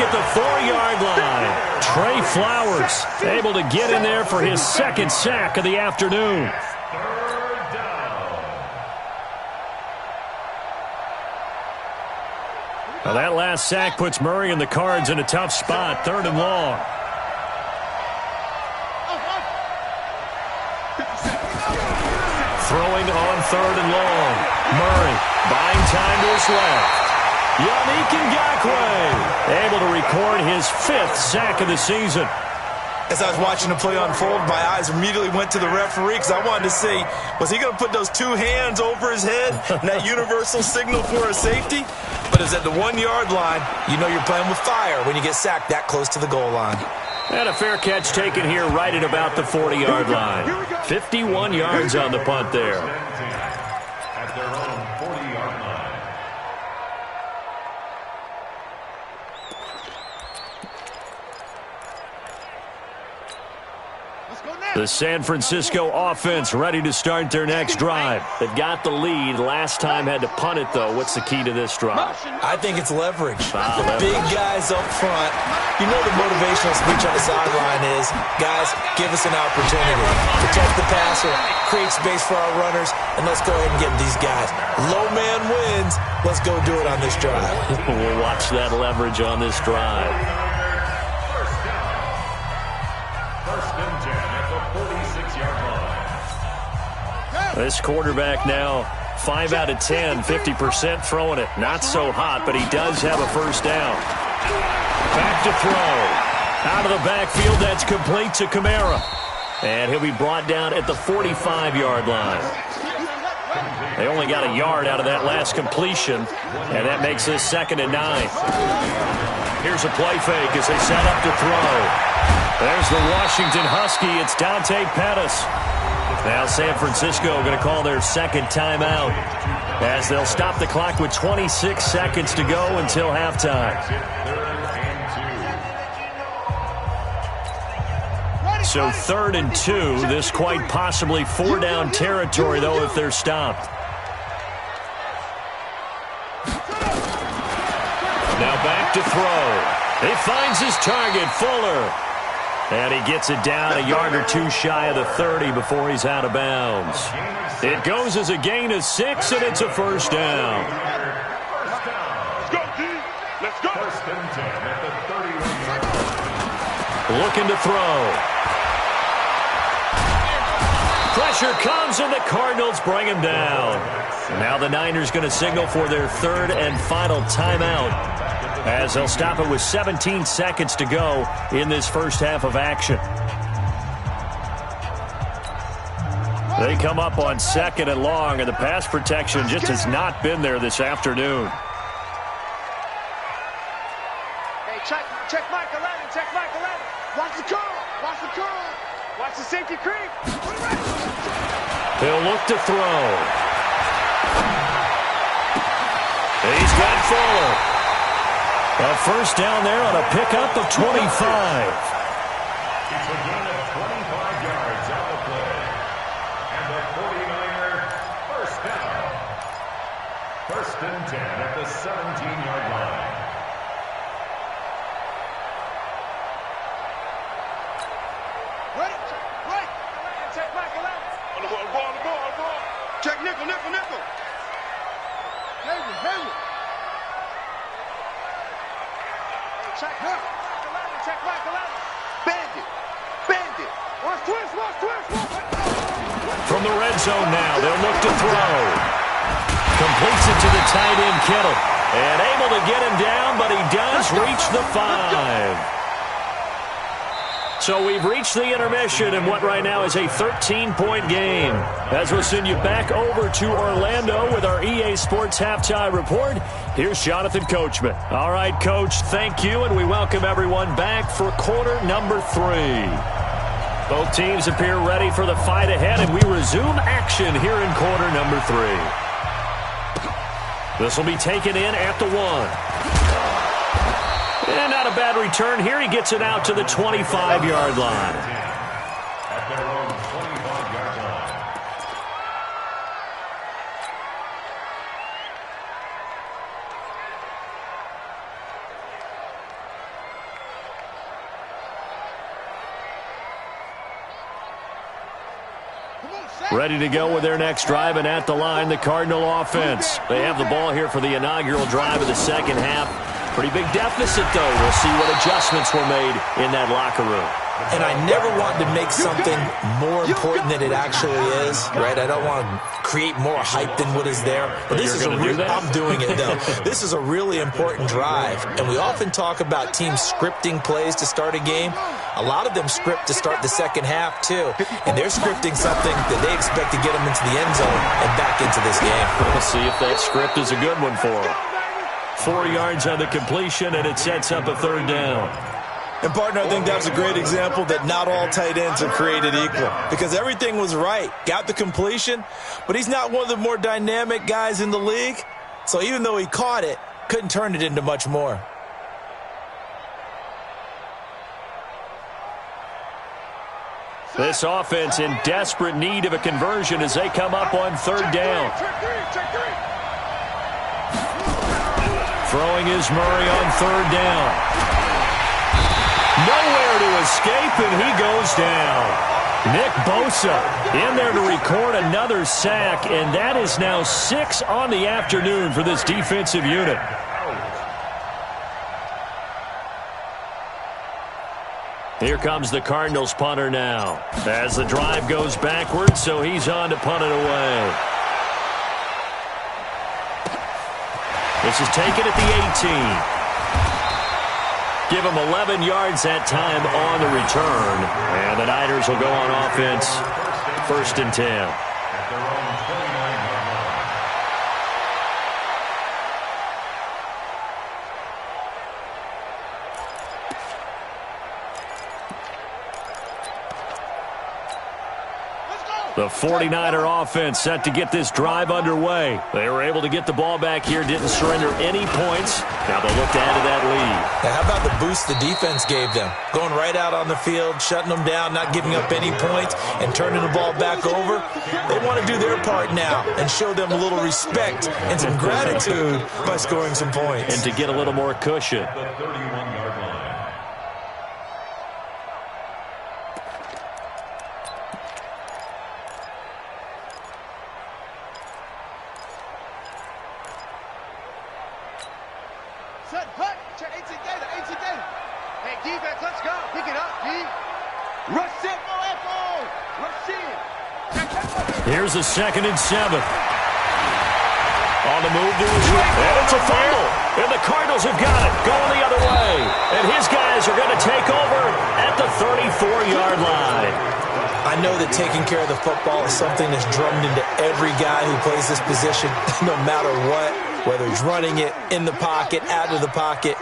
at the 4-yard line. Trey Flowers able to get in there for his second sack of the afternoon. Well, that last sack puts Murray and the Cards in a tough spot, 3rd and long. Throwing on 3rd and long. Murray buying time to his left. Yannick Ngakoue able to record his 5th sack of the season. As I was watching the play unfold, my eyes immediately went to the referee because I wanted to see, was he going to put those 2 hands over his head and that universal signal for a safety? But it's at the 1-yard line. You know you're playing with fire when you get sacked that close to the goal line. And a fair catch taken here right at about the 40-yard line. 51 yards on the punt there. At their own 40-yard line. The San Francisco offense ready to start their next drive. They've got the lead. Last time had to punt it, though. What's the key to this drive? I think it's leverage. Leverage. Big guys up front. You know the motivational speech on the sideline is, guys, give us an opportunity. Protect the passer, create space for our runners, and let's go ahead and get these guys. Low man wins. Let's go do it on this drive. We'll watch that leverage on this drive. First and 10 at the 46-yard line. This quarterback now 5 out of 10, 50% throwing it. Not so hot, but he does have a first down. Back to throw. Out of the backfield, that's complete to Kamara. And he'll be brought down at the 45-yard line. They only got a yard out of that last completion, and that makes this 2nd and 9. Here's a play fake as they set up to throw. There's the Washington Husky. It's Dante Pettis. Now San Francisco going to call their 2nd timeout as they'll stop the clock with 26 seconds to go until halftime. So 3rd and 2. This quite possibly 4-down territory, though, if they're stopped. Now back to throw. He finds his target, Fuller. And he gets it down a yard or 2 shy of the 30 before he's out of bounds. It goes as a gain of 6, and it's a first down. Let's go, D. Let's go. First and 10 at the 31-yard line. Looking to throw. Pressure comes, and the Cardinals bring him down. Now the Niners going to signal for their 3rd and final timeout, as they'll stop it with 17 seconds to go in this first half of action. They come up on 2nd and long, and the pass protection just has not been there this afternoon. Hey, check Mike 11, check Mike 11. Watch the curl, watch the curl. Watch the safety creep. He'll look to throw. He's got Fuller. A first down there on a pickup of 25. It's a gain of 25 yards on the play. And the 49er first down. First and 10 at the 17-yard line. Right. Check Mike 11. On the ball. Check nickel. Heavy. Check Mike 11. Bandit. Watch twist. From the red zone now, they'll look to throw. Completes it to the tight end, Kittle. And able to get him down, but he does reach the 5. So we've reached the intermission in what right now is a 13-point game. As we'll send you back over to Orlando with our EA Sports Halftime Report, here's Jonathan Coachman. All right, Coach, thank you, and we welcome everyone back for quarter number 3. Both teams appear ready for the fight ahead, and we resume action here in quarter number 3. This will be taken in at the 1. And not a bad return here. He gets it out to the 25-yard line. At their own 25-yard line. Ready to go with their next drive, and at the line, the Cardinal offense. They have the ball here for the inaugural drive of the second half. Pretty big deficit, though. We'll see what adjustments were made in that locker room. And I never want to make something more important than it actually is, right? I don't want to create more hype than what is there. But this is I'm doing it, though. This is a really important drive. And we often talk about teams scripting plays to start a game. A lot of them script to start the second half, too. And they're scripting something that they expect to get them into the end zone and back into this game. We'll see if that script is a good one for them. 4 yards on the completion, and it sets up a third down. And, partner, I think that was a great example that not all tight ends are created equal, because everything was right. Got the completion, but he's not one of the more dynamic guys in the league. So even though he caught it, couldn't turn it into much more. This offense in desperate need of a conversion as they come up on third down. Throwing is Murray on third down. Nowhere to escape, and he goes down. Nick Bosa in there to record another sack, and that is now 6 on the afternoon for this defensive unit. Here comes the Cardinals punter now as the drive goes backwards, so he's on to punt it away. This is taken at the 18. Give him 11 yards that time on the return. And the Niners will go on offense. 1st and 10. The 49er offense set to get this drive underway. They were able to get the ball back here, didn't surrender any points. Now they'll look to add to that lead. Now, how about the boost the defense gave them? Going right out on the field, shutting them down, not giving up any points, and turning the ball back over. They want to do their part now and show them a little respect and some gratitude by scoring some points. And to get a little more cushion. The 31-yard line. Here's a 2nd and 7. On the move to his right. And it's a fumble. And the Cardinals have got it. Going the other way. And his guys are going to take over at the 34-yard line. I know that taking care of the football is something that's drummed into every guy who plays this position, no matter what, whether he's running it, in the pocket, out of the pocket.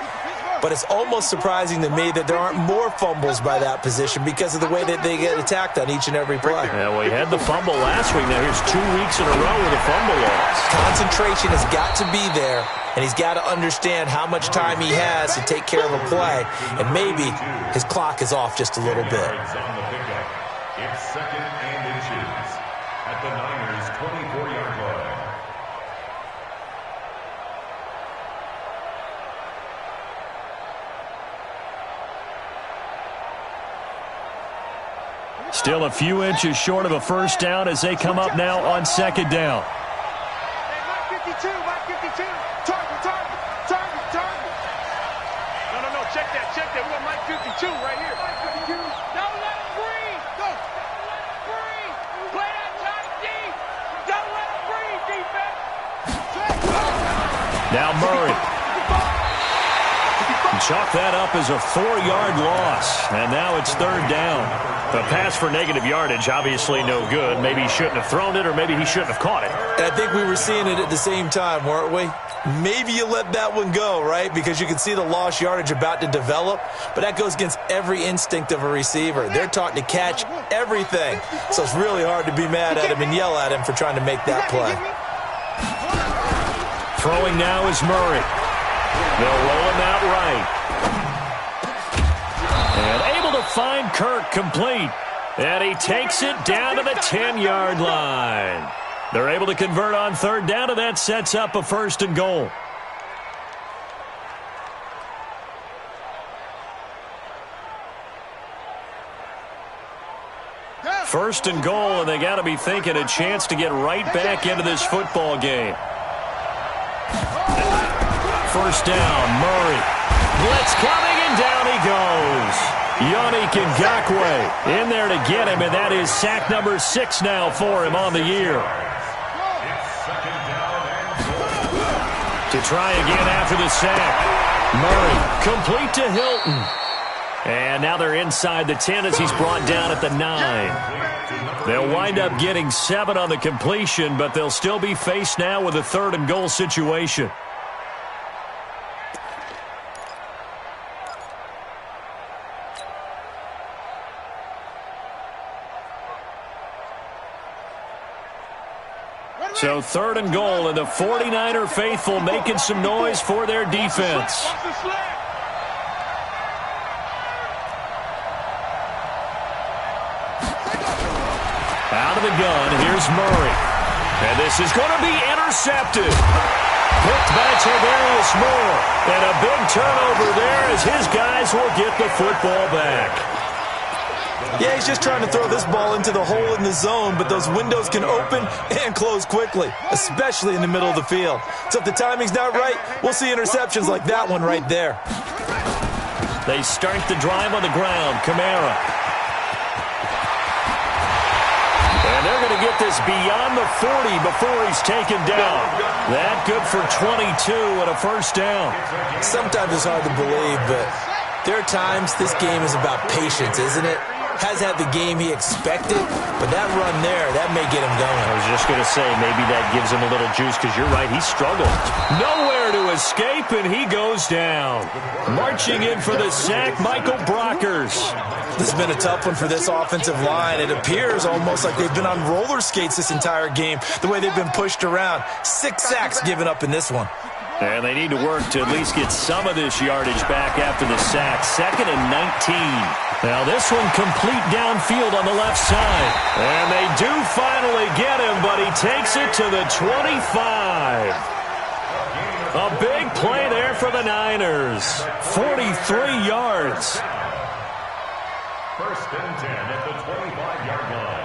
But it's almost surprising to me that there aren't more fumbles by that position because of the way that they get attacked on each and every play. Yeah, well, he had the fumble last week. Now here's 2 weeks in a row with a fumble loss. Concentration has got to be there, and he's got to understand how much time he has to take care of a play, and maybe his clock is off just a little bit. It's 2nd and inches at the Niners' 24-yard line. Still a few inches short of a first down as they come up now on 2nd down. Hey, Mike 52, Mike 52. Target. No, check that. We got Mike 52 right here. Mike 52. Don't let him breathe. Go. Don't let him breathe. Play that tight deep. Don't let him breathe, defense. Now Murray. Chalk that up as a 4-yard loss. And now it's 3rd down. The pass for negative yardage, obviously no good. Maybe he shouldn't have thrown it, or maybe he shouldn't have caught it. And I think we were seeing it at the same time, weren't we? Maybe you let that one go, right? Because you can see the lost yardage about to develop. But that goes against every instinct of a receiver. They're taught to catch everything. So it's really hard to be mad at him and yell at him for trying to make that play. Throwing now is Murray. They'll roll him out right. And able to find Kirk complete. And he takes it down to the 10-yard line. They're able to convert on 3rd down, and that sets up a 1st and goal. First and goal, and they got to be thinking a chance to get right back into this football game. First down, Murray. Blitz coming, and down he goes. Yannick Ngakoue in there to get him, and that is sack number 6 now for him on the year. To try again after the sack. Murray complete to Hilton. And now they're inside the 10 as he's brought down at the 9. They'll wind up getting 7 on the completion, but they'll still be faced now with a 3rd and goal situation. So 3rd and goal, and the 49er faithful making some noise for their defense. Out of the gun, here's Murray. And this is going to be intercepted. Picked by Tavarius Moore. And a big turnover there as his guys will get the football back. Yeah, he's just trying to throw this ball into the hole in the zone, but those windows can open and close quickly, especially in the middle of the field. So if the timing's not right, we'll see interceptions like that one right there. They start the drive on the ground. Kamara. And they're going to get this beyond the 40 before he's taken down. That good for 22 and a first down. Sometimes it's hard to believe, but there are times this game is about patience, isn't it? Has had the game he expected, but that run there, that may get him going. I was just going to say, maybe that gives him a little juice, because you're right, he struggled. Nowhere to escape, and he goes down. Marching in for the sack, Michael Brockers. This has been a tough one for this offensive line. It appears almost like they've been on roller skates this entire game, the way they've been pushed around. 6 sacks given up in this one. And they need to work to at least get some of this yardage back after the sack. 2nd and 19. Now this one complete downfield on the left side. And they do finally get him, but he takes it to the 25. A big play there for the Niners. 43 yards. 1st and 10 at the 25-yard line.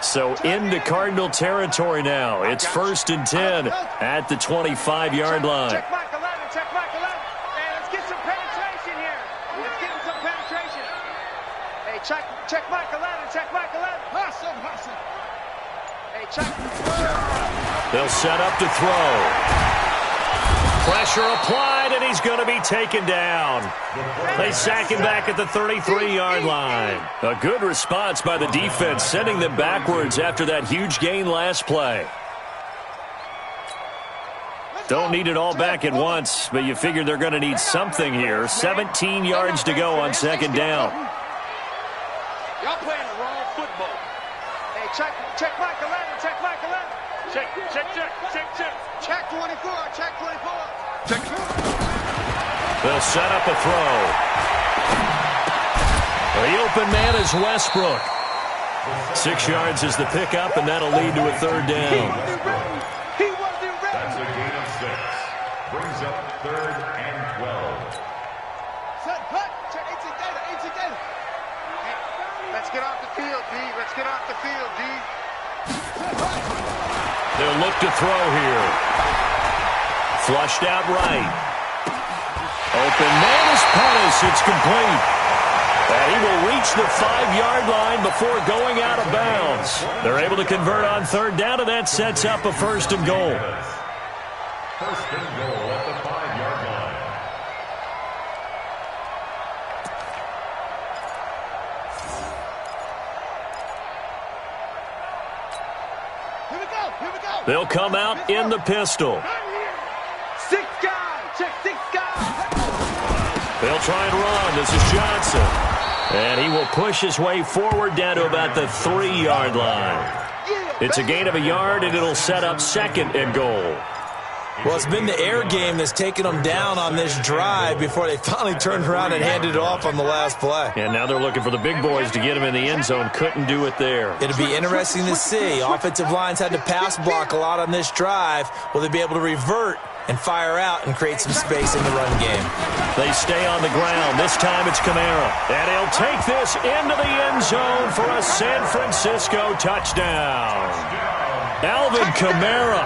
So into Cardinal territory now. It's 1st and 10 at the 25-yard line. Check Mike 11, check Mike 11. Hey, let's get some penetration here. Let's get some penetration. Hey, check Mike 11, check Mike 11. Hustle. Hey, check. They'll set up to throw. Pressure applied, and he's going to be taken down. They sack him back at the 33-yard line. A good response by the defense, sending them backwards after that huge gain last play. Don't need it all back at once, but you figure they're going to need something here. 17 yards to go on 2nd down. Y'all playing the wrong football. Hey, check Mike 11, check Mike 11. Check. Check 24, check 24. They'll set up a throw. The open man is Westbrook. 6 yards is the pickup, and that'll lead to a 3rd down. He wasn't ready. That's a gain of 6. Brings up 3rd and 12. Set, cut. Check 18 data. Let's get off the field, D. Let's get off the field, D. They'll look to throw here. Flushed out right. Open man is Pettis. It's complete. And he will reach the 5-yard line before going out of bounds. They're able to convert on 3rd down, and that sets up a 1st and goal. 1st and goal at the 5-yard line. Here we go. They'll come out in the pistol. 6 guys. Check 6 guys. They'll try and run. This is Johnson. And he will push his way forward down to about the 3-yard line. It's a gain of a yard, and it'll set up 2nd and goal. Well, it's been the air game that's taken them down on this drive before they finally turned around and handed it off on the last play. And now they're looking for the big boys to get him in the end zone. Couldn't do it there. It'll be interesting to see. Offensive lines had to pass block a lot on this drive. Will they be able to revert and fire out and create some space in the run game. They stay on the ground. This time it's Kamara. And he'll take this into the end zone for a San Francisco touchdown. Alvin Kamara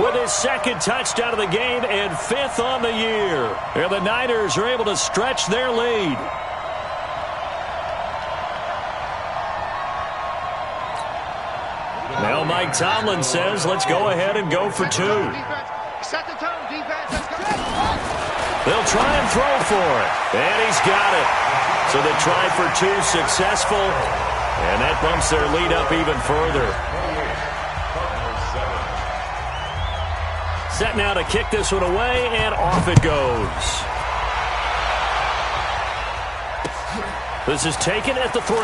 with his second touchdown of the game and 5th on the year. And the Niners are able to stretch their lead. Now Mike Tomlin says, let's go ahead and go for 2. Set the tone, defense. Let's go. They'll try and throw for it. And he's got it. So they tried for 2, successful. And that bumps their lead up even further. Set now to kick this one away, and off it goes. This is taken at the 3.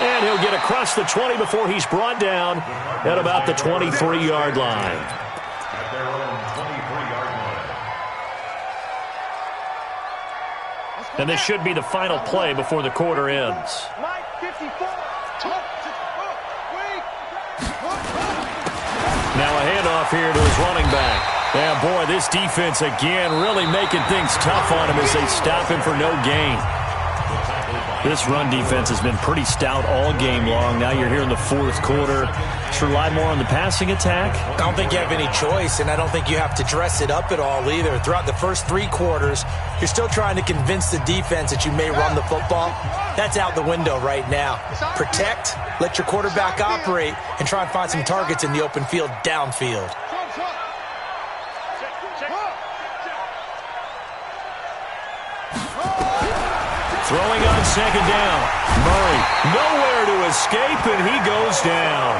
And he'll get across the 20 before he's brought down at about the 23-yard line. At their own 23-yard line. And this should be the final play before the quarter ends. Mike, 54. Now a handoff here to his running back. Yeah, boy, this defense again really making things tough on him as they stop him for no gain. This run defense has been pretty stout all game long. Now you're here in the 4th quarter. Just rely more on the passing attack. I don't think you have any choice, and I don't think you have to dress it up at all either. Throughout the first 3 quarters, you're still trying to convince the defense that you may run the football. That's out the window right now. Protect, let your quarterback operate, and try and find some targets in the open field downfield. Throwing on 2nd down. Murray nowhere to escape, and he goes down.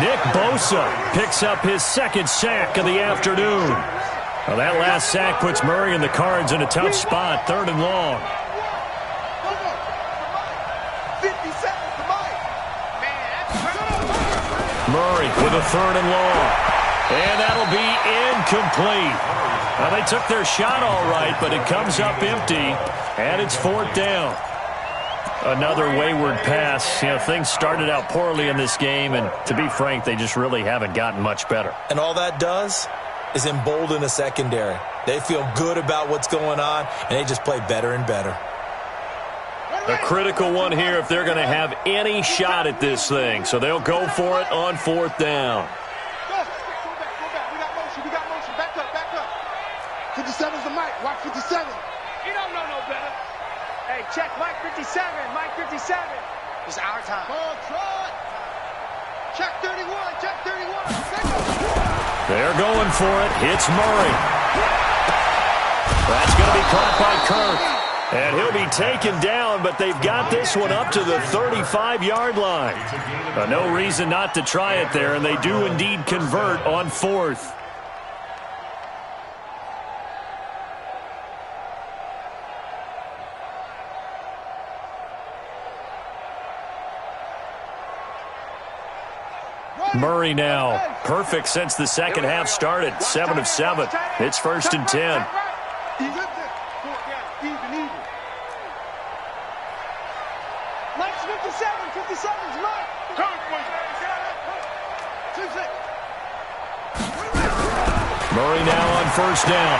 Nick Bosa picks up his 2nd sack of the afternoon. Well, that last sack puts Murray and the Cards in a tough spot, 3rd and long. Murray with a 3rd and long. And that'll be incomplete. Well, they took their shot all right, but it comes up empty, and it's 4th down. Another wayward pass. You know, things started out poorly in this game, and to be frank, they just really haven't gotten much better. And all that does is embolden a secondary. They feel good about what's going on, and they just play better and better. A critical one here if they're going to have any shot at this thing, so they'll go for it on 4th down. 57's the Mike. Watch 57. You don't know no better. Hey, check Mike 57. Mike 57. It's our time. Check 31. Check 31. They're going for it. Hits Murray. That's going to be caught by Kirk. And he'll be taken down, but they've got this one up to the 35-yard line. No reason not to try it there, and they do indeed convert on 4th. Murray now, perfect since the second half started, 7 of 7. It's 1st and 10. Mike's 57. 57's Mike. Murray now on 1st down.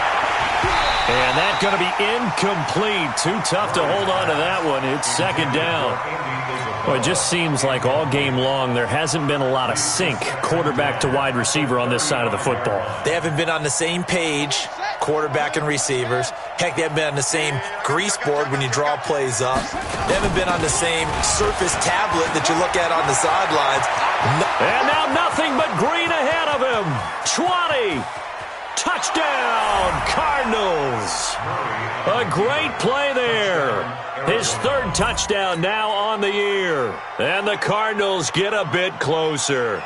And that's going to be incomplete. Too tough to hold on to that one. It's 2nd down. Well, it just seems like all game long there hasn't been a lot of sync quarterback to wide receiver on this side of the football. They haven't been on the same page, quarterback and receivers. Heck, they haven't been on the same grease board when you draw plays up. They haven't been on the same surface tablet that you look at on the sidelines. And now nothing but green ahead of him. 20. Touchdown, Cardinals. A great play there. His 3rd touchdown now on the year. And the Cardinals get a bit closer.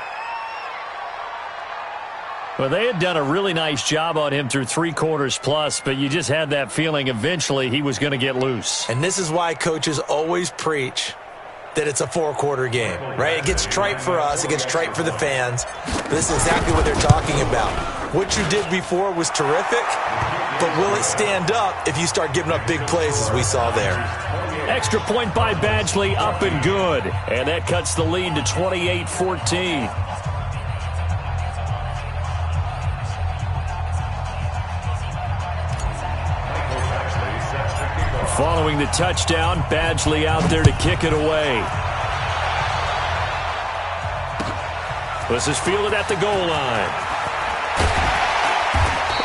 Well, they had done a really nice job on him through 3 quarters plus, but you just had that feeling eventually he was going to get loose. And this is why coaches always preach that it's a 4-quarter game, right? It gets trite for us. It gets trite for the fans. But this is exactly what they're talking about. What you did before was terrific, but will it stand up if you start giving up big plays as we saw there? Extra point by Badgley, up and good. And that cuts the lead to 28-14. following the touchdown. Badgley out there to kick it away. This is fielded at the goal line.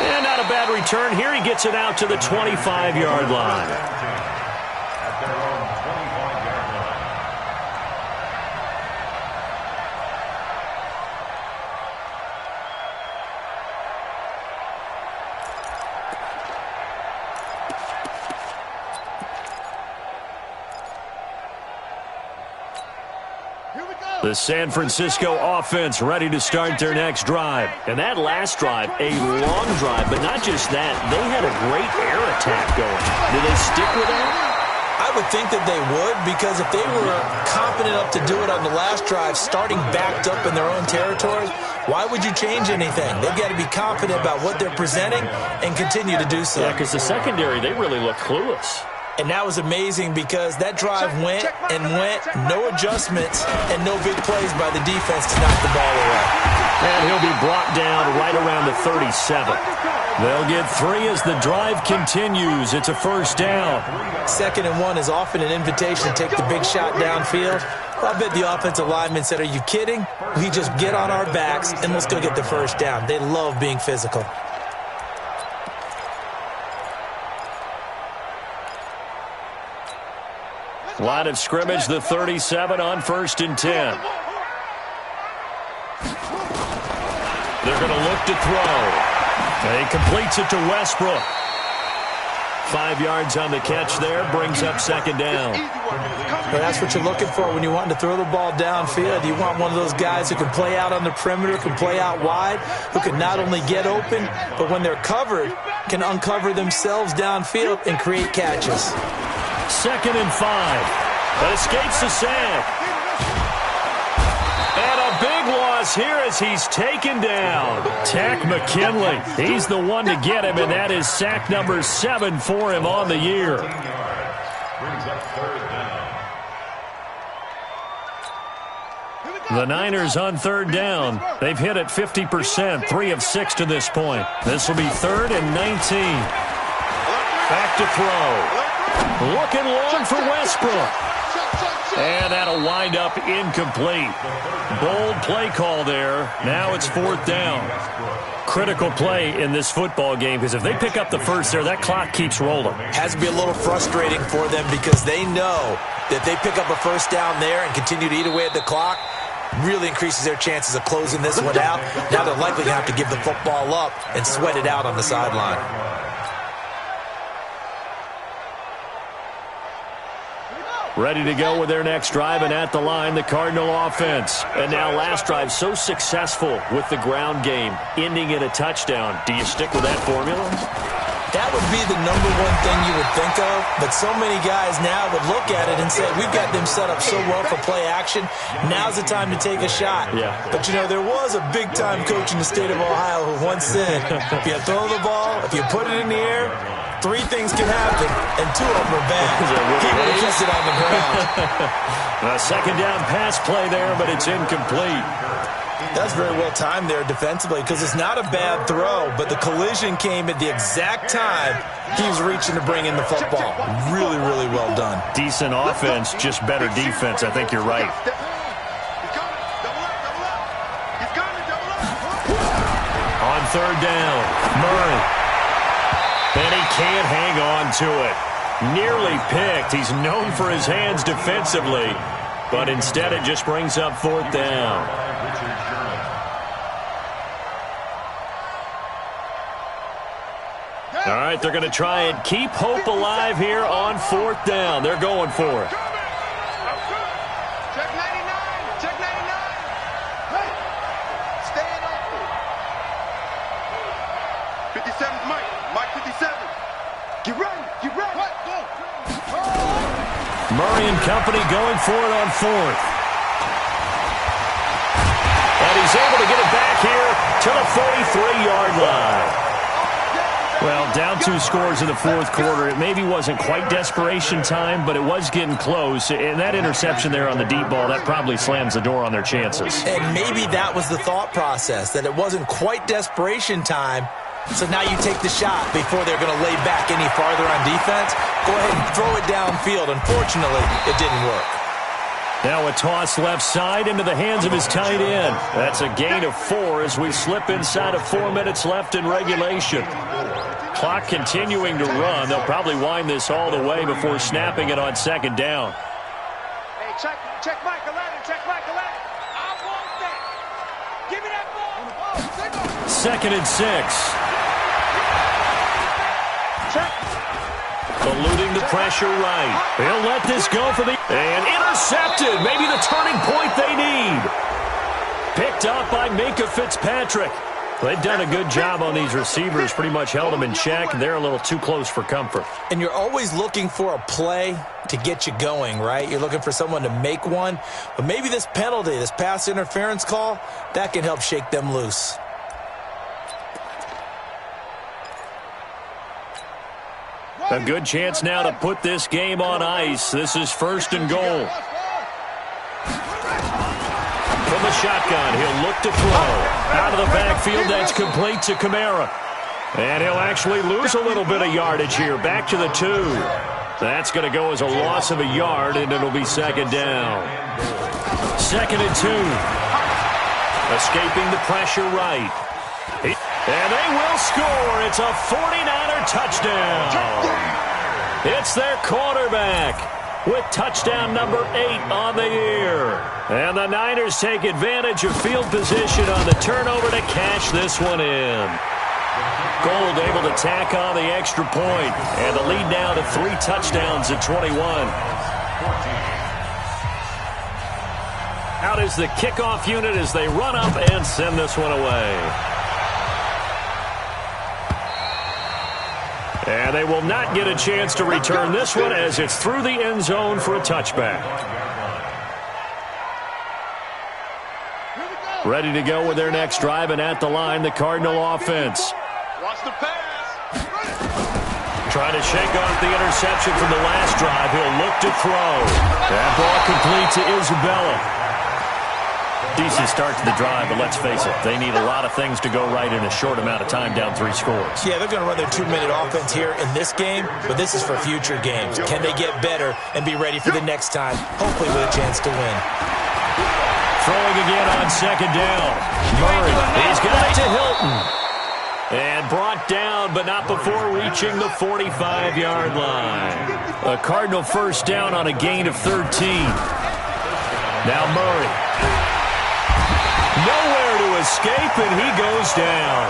And not a bad return here. He gets it out to the 25-yard line. At their own 25-yard line. The San Francisco offense ready to start their next drive. And that last drive, a long drive, but not just that. They had a great air attack going. Do they stick with that? I would think that they would, because if they were confident enough to do it on the last drive, starting backed up in their own territory, why would you change anything? They've got to be confident about what they're presenting and continue to do so. Yeah, because the secondary, they really look clueless. And that was amazing because that drive went and went, no adjustments, and no big plays by the defense to knock the ball away. And he'll be brought down right around the 37. They'll get 3 as the drive continues. It's a first down. 2nd and 1 is often an invitation to take the big shot downfield. I bet the offensive lineman said, are you kidding? We just get on our backs and let's go get the first down. They love being physical. Line of scrimmage, the 37 on 1st and 10. They're going to look to throw. And he completes it to Westbrook. 5 yards on the catch there, brings up 2nd down. Well, that's what you're looking for when you want to throw the ball downfield. You want one of those guys who can play out on the perimeter, can play out wide, who can not only get open, but when they're covered, can uncover themselves downfield and create catches. 2nd and 5. That escapes the sack. And a big loss here as he's taken down. Takk McKinley. He's the one to get him, and that is sack number 7 for him on the year. Brings up 3rd down. The Niners on 3rd down. They've hit it 50%, 3 of 6 to this point. This will be 3rd and 19. Back to throw. Looking long for Westbrook. And that'll wind up incomplete. Bold play call there. Now it's 4th down. Critical play in this football game, because if they pick up the first there, that clock keeps rolling. Has to be a little frustrating for them because they know that they pick up a first down there and continue to eat away at the clock, really increases their chances of closing this one out. Now they're likely to have to give the football up and sweat it out on the sideline. Ready to go with their next drive, and at the line, the Cardinal offense. And now last drive so successful with the ground game, ending in a touchdown. Do you stick with that formula? That would be the number one thing you would think of, but so many guys now would look at it and say, we've got them set up so well for play action, now's the time to take a shot. Yeah. But, you know, there was a big-time coach in the state of Ohio who once said, if you throw the ball, if you put it in the air, 3 things can happen, and 2 of them are bad. He would have kept it on the ground. A 2nd down pass play there, but it's incomplete. That's very well timed there defensively because it's not a bad throw, but the collision came at the exact time he was reaching to bring in the football. Really, really well done. Decent offense, just better defense. I think you're right. On 3rd down, Murray. And he can't hang on to it. Nearly picked. He's known for his hands defensively, but instead it just brings up 4th down. All right, they're going to try and keep hope alive here on 4th down. They're going for it. Check 99. Check 99. Hey, stand open. 57's Mike. Mike 57. Get ready. Get ready. What? Go. Murray and company going for it on 4th. And he's able to get it back here to the 43-yard line. Well, down 2 scores in the 4th quarter. It maybe wasn't quite desperation time, but it was getting close. And that interception there on the deep ball, that probably slams the door on their chances. And maybe that was the thought process, that it wasn't quite desperation time, So now you take the shot before they're going to lay back any farther on defense. Go ahead and throw it downfield. Unfortunately, it didn't work. Now a toss left side into the hands of his tight end. That's a gain of 4 as we slip inside of 4 minutes left in regulation. Clock continuing to run. They'll probably wind this all the way before snapping it on second down. Hey, check Michael Allen. Check Michael Allen. I want that. Give me that ball. Second and 6. Check. Eluding the pressure right. He'll let this go for the... And intercepted. Maybe the turning point they need. Picked up by Minkah Fitzpatrick. They've done a good job on these receivers. Pretty much held them in check. They're a little too close for comfort. And you're always looking for a play to get you going, right? You're looking for someone to make one. But maybe this penalty, this pass interference call, that can help shake them loose. A good chance now to put this game on ice. This is first and goal. From the shotgun, he'll look to throw. Out of the backfield, that's complete to Kamara. And he'll actually lose a little bit of yardage here. Back to the 2. That's going to go as a loss of a yard, and it'll be second down. Second and 2. Escaping the pressure right. And they will score. It's a 49er touchdown. It's their quarterback with touchdown number 8 on the year. And the Niners take advantage of field position on the turnover to cash this one in. Gold able to tack on the extra point. And the lead now to 3 touchdowns at 21. Out is the kickoff unit as they run up and send this one away. And they will not get a chance to return this one as it's through the end zone for a touchback. Ready to go with their next drive, and at the line, the Cardinal offense. Watch the pass. Trying to shake off the interception from the last drive. He'll look to throw. That ball complete to Isabella. Decent start to the drive, but let's face it, they need a lot of things to go right in a short amount of time, down 3 scores. Yeah, they're going to run their 2-minute offense here in this game, but this is for future games. Can they get better and be ready for the next time, hopefully with a chance to win? Throwing again on second down. Murray, he's got it to Hilton. And brought down, but not before reaching the 45-yard line. A Cardinal first down on a gain of 13. Now Murray. Nowhere to escape, and he goes down.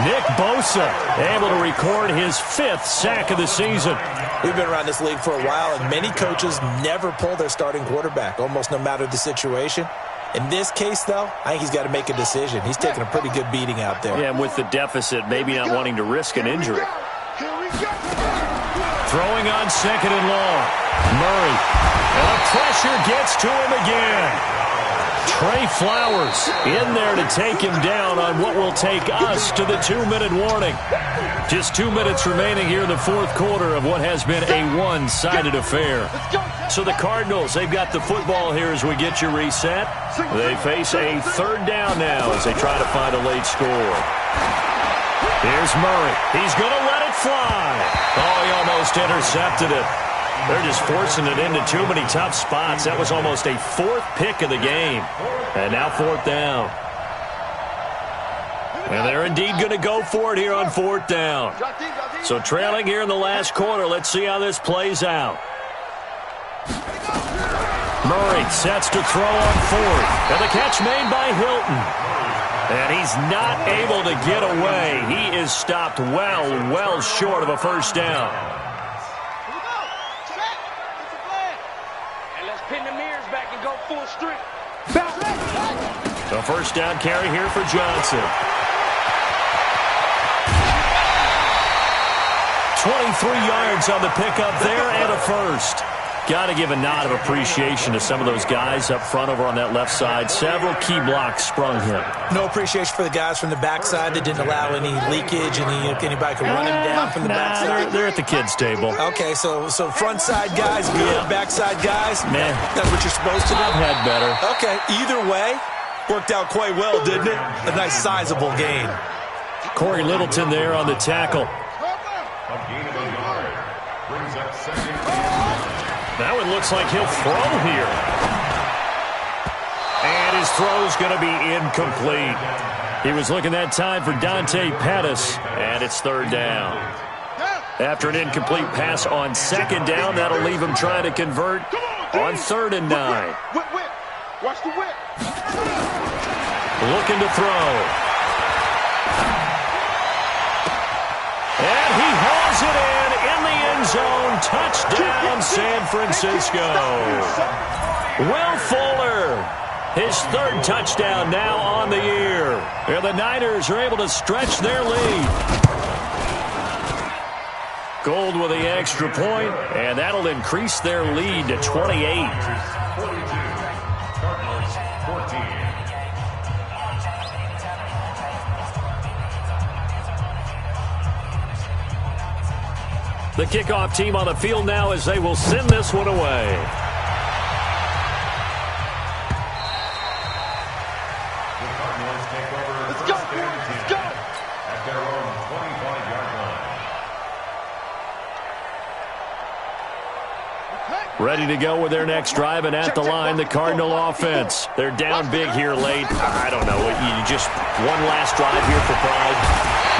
Nick Bosa able to record his 5th sack of the season. We've been around this league for a while, and many coaches never pull their starting quarterback, almost no matter the situation. In this case, though, I think he's got to make a decision. He's taking a pretty good beating out there. Yeah, and with the deficit, maybe not wanting to risk an injury. Throwing on second and long. Murray. And the pressure gets to him again. Trey Flowers in there to take him down on what will take us to the 2-minute warning. Just 2 minutes remaining here in the 4th quarter of what has been a one-sided affair. So the Cardinals, they've got the football here as we get you reset. They face a 3rd down now as they try to find a late score. Here's Murray. He's going to let it fly. Oh, he almost intercepted it. They're just forcing it into too many tough spots. That was almost a 4th pick of the game. And now 4th down. And they're indeed going to go for it here on 4th down. So trailing here in the last quarter. Let's see how this plays out. Murray sets to throw on 4th. And the catch made by Hilton. And he's not able to get away. He is stopped well short of a first down. So first down carry here for Johnson. 23 yards on the pickup there and a first. Got to give a nod of appreciation to some of those guys up front over on that left side. Several key blocks sprung him. No appreciation for the guys from the backside that didn't allow any leakage, anybody could run him down from the backside. They're at the kids' table. Okay, so front side guys, good. Backside guys, man, that's what you're supposed to do. I've had better. Okay, either way, worked out quite well, didn't it? A nice sizable gain. Corey Littleton there on the tackle. A gain of a yard. Brings up second. Now it looks like he'll throw here. And his throw's going to be incomplete. He was looking that time for Dante Pettis, and it's third down. After an incomplete pass on second down, that'll leave him trying to convert on 3rd and 9. Whip. Watch the whip. Looking to throw. And he hauls it in the end zone. Touchdown, San Francisco. Will Fuller, his 3rd touchdown now on the year. And the Niners are able to stretch their lead. Gold with the extra point, and that'll increase their lead to 28. 42. Cardinals 14. The kickoff team on the field now as they will send this one away. The Cardinals take over. Let's go, first and boys. 10 Let's go. at their own 25-yard line. Ready to go with their next drive, and at the line, the Cardinal offense. They're down big here late. I don't know. You just one last drive here for pride.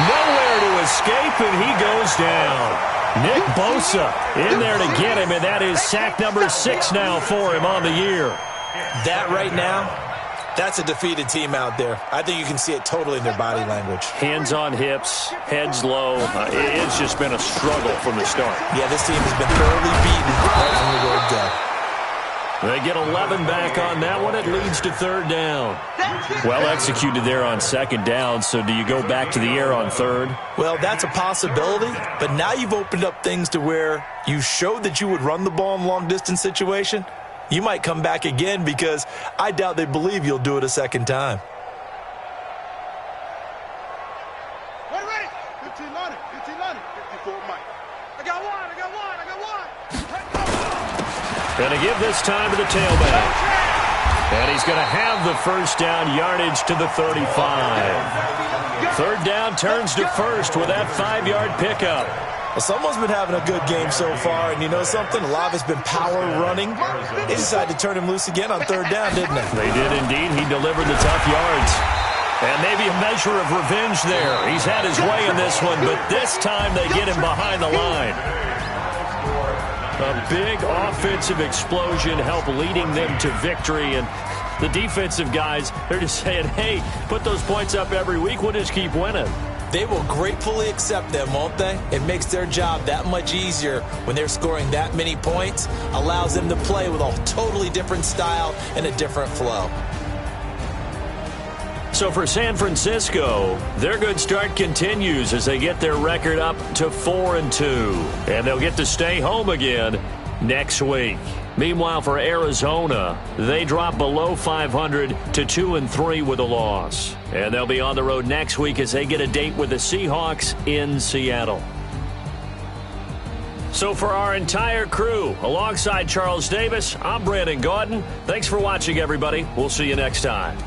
Nowhere to escape, and he goes down. Nick Bosa in there to get him, and that is sack number 6 now for him on the year. That right now, that's a defeated team out there. I think you can see it totally in their body language. Hands on hips, heads low. It's just been a struggle from the start. Yeah, this team has been thoroughly beaten right from the word go. They get 11 back on that one. It leads to 3rd down. Well executed there on 2nd down, so do you go back to the air on 3rd? Well, that's a possibility, but now you've opened up things to where you showed that you would run the ball in long-distance situation. You might come back again because I doubt they believe you'll do it a 2nd time. Ready. 15 Lonnie. 54 Mike. I got one. Going to give this time to the tailback. And he's going to have the first down yardage to the 35. 3rd down turns to 1st with that 5-yard pickup. Well, someone's been having a good game so far, and you know something? A lot of it's been power running. They decided to turn him loose again on 3rd down, didn't they? They did indeed. He delivered the tough yards. And maybe a measure of revenge there. He's had his way in this one, but this time they get him behind the line. A big offensive explosion helped leading them to victory, and the defensive guys, they're just saying, hey, put those points up every week, we'll just keep winning. They will gratefully accept them, won't they? It makes their job that much easier when they're scoring that many points, allows them to play with a totally different style and a different flow. So for San Francisco, their good start continues as they get their record up to 4-2. And they'll get to stay home again next week. Meanwhile, for Arizona, they drop below 500 to 2-3 with a loss. And they'll be on the road next week as they get a date with the Seahawks in Seattle. So for our entire crew, alongside Charles Davis, I'm Brandon Gaudin. Thanks for watching, everybody. We'll see you next time.